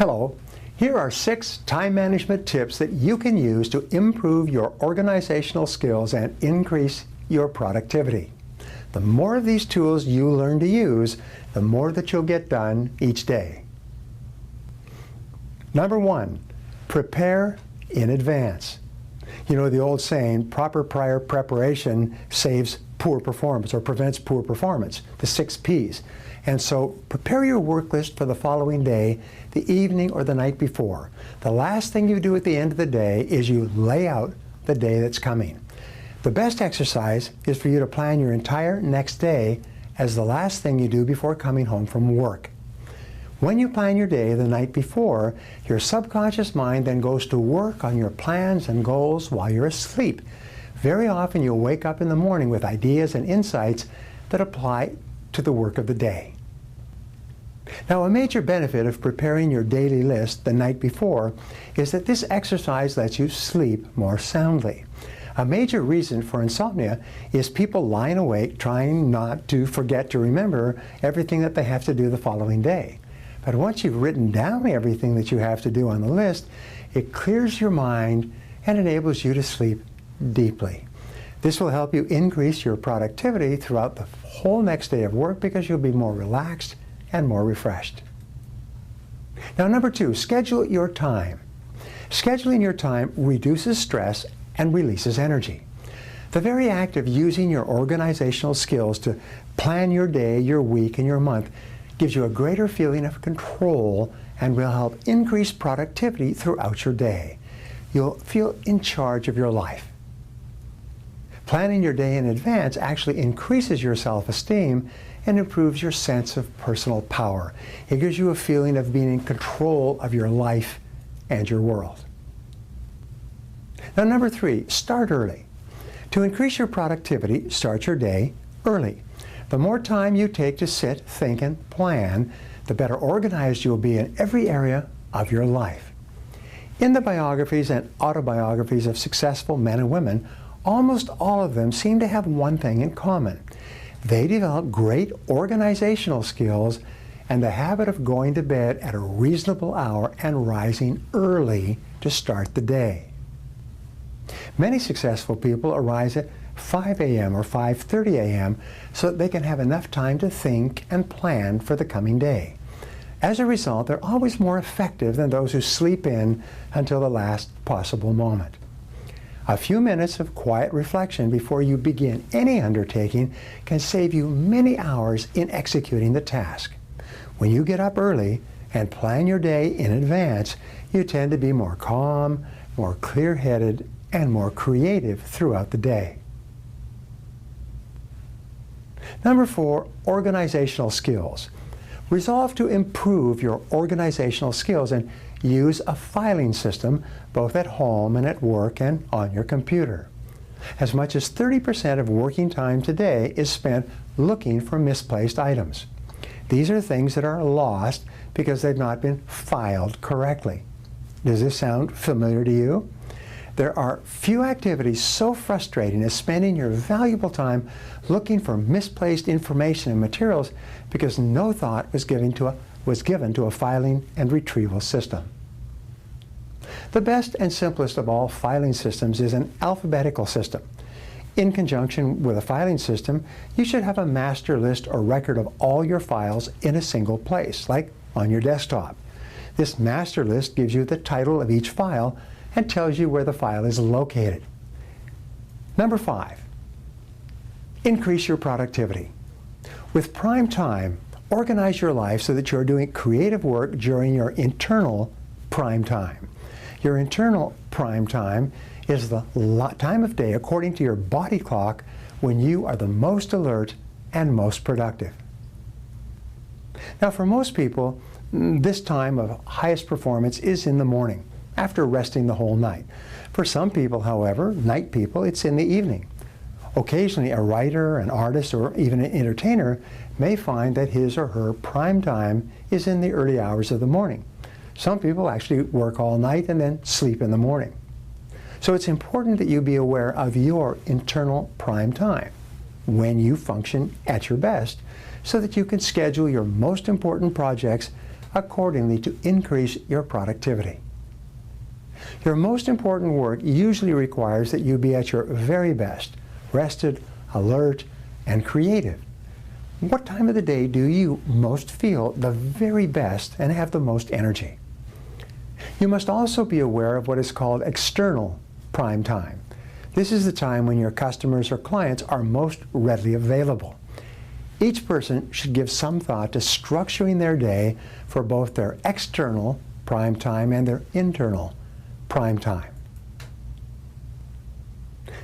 Hello, here are 6 time management tips that you can use to improve your organizational skills and increase your productivity. The more of these tools you learn to use, the more that you'll get done each day. Number 1, prepare in advance. You know the old saying, proper prior preparation saves poor performance or prevents poor performance, the 6 P's. And so prepare your work list for the following day, the evening or the night before. The last thing you do at the end of the day is you lay out the day that's coming. The best exercise is for you to plan your entire next day as the last thing you do before coming home from work. When you plan your day the night before, your subconscious mind then goes to work on your plans and goals while you're asleep. Very often you'll wake up in the morning with ideas and insights that apply to the work of the day. Now, a major benefit of preparing your daily list the night before is that this exercise lets you sleep more soundly. A major reason for insomnia is people lying awake trying not to forget to remember everything that they have to do the following day. But once you've written down everything that you have to do on the list, it clears your mind and enables you to sleep deeply. This will help you increase your productivity throughout the whole next day of work because you'll be more relaxed and more refreshed. Now, number 2, schedule your time. Scheduling your time reduces stress and releases energy. The very act of using your organizational skills to plan your day, your week, and your month gives you a greater feeling of control and will help increase productivity throughout your day. You'll feel in charge of your life. Planning your day in advance actually increases your self-esteem and improves your sense of personal power. It gives you a feeling of being in control of your life and your world. Now, number 3, start early. To increase your productivity, start your day early. The more time you take to sit, think, and plan, the better organized you'll be in every area of your life. In the biographies and autobiographies of successful men and women, almost all of them seem to have one thing in common. They develop great organizational skills and the habit of going to bed at a reasonable hour and rising early to start the day. Many successful people arise at 5 a.m. or 5:30 a.m. so that they can have enough time to think and plan for the coming day. As a result, they're always more effective than those who sleep in until the last possible moment. A few minutes of quiet reflection before you begin any undertaking can save you many hours in executing the task. When you get up early and plan your day in advance, you tend to be more calm, more clear-headed, and more creative throughout the day. Number 4, organizational skills. Resolve to improve your organizational skills and use a filing system both at home and at work and on your computer. As much as 30% of working time today is spent looking for misplaced items. These are things that are lost because they've not been filed correctly. Does this sound familiar to you? There are few activities so frustrating as spending your valuable time looking for misplaced information and materials because no thought was given to a filing and retrieval system. The best and simplest of all filing systems is an alphabetical system. In conjunction with a filing system, you should have a master list or record of all your files in a single place, like on your desktop. This master list gives you the title of each file and tells you where the file is located. Number 5, increase your productivity. With prime time, organize your life so that you're doing creative work during your internal prime time. Your internal prime time is the time of day, according to your body clock, when you are the most alert and most productive. Now, for most people, this time of highest performance is in the morning, after resting the whole night. For some people, however, night people, it's in the evening. Occasionally, a writer, an artist, or even an entertainer may find that his or her prime time is in the early hours of the morning. Some people actually work all night and then sleep in the morning. So it's important that you be aware of your internal prime time, when you function at your best, so that you can schedule your most important projects accordingly to increase your productivity. Your most important work usually requires that you be at your very best, rested, alert, and creative. What time of the day do you most feel the very best and have the most energy? You must also be aware of what is called external prime time. This is the time when your customers or clients are most readily available. Each person should give some thought to structuring their day for both their external prime time and their internal prime time.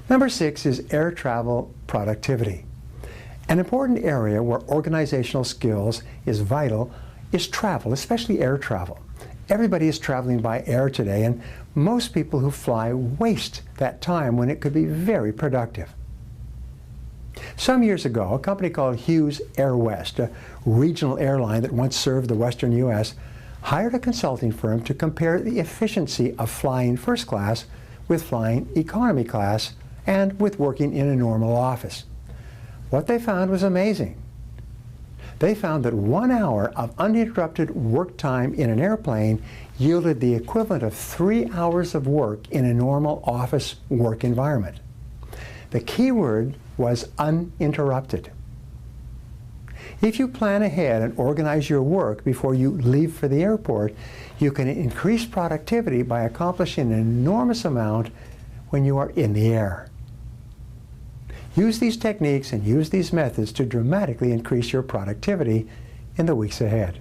Number 6 is air travel productivity. An important area where organizational skills is vital is travel, especially air travel. Everybody is traveling by air today, and most people who fly waste that time when it could be very productive. Some years ago, a company called Hughes Air West, a regional airline that once served the western U.S., hired a consulting firm to compare the efficiency of flying first class with flying economy class and with working in a normal office. What they found was amazing. They found that 1 hour of uninterrupted work time in an airplane yielded the equivalent of 3 hours of work in a normal office work environment. The key word was uninterrupted. If you plan ahead and organize your work before you leave for the airport, you can increase productivity by accomplishing an enormous amount when you are in the air. Use these techniques and use these methods to dramatically increase your productivity in the weeks ahead.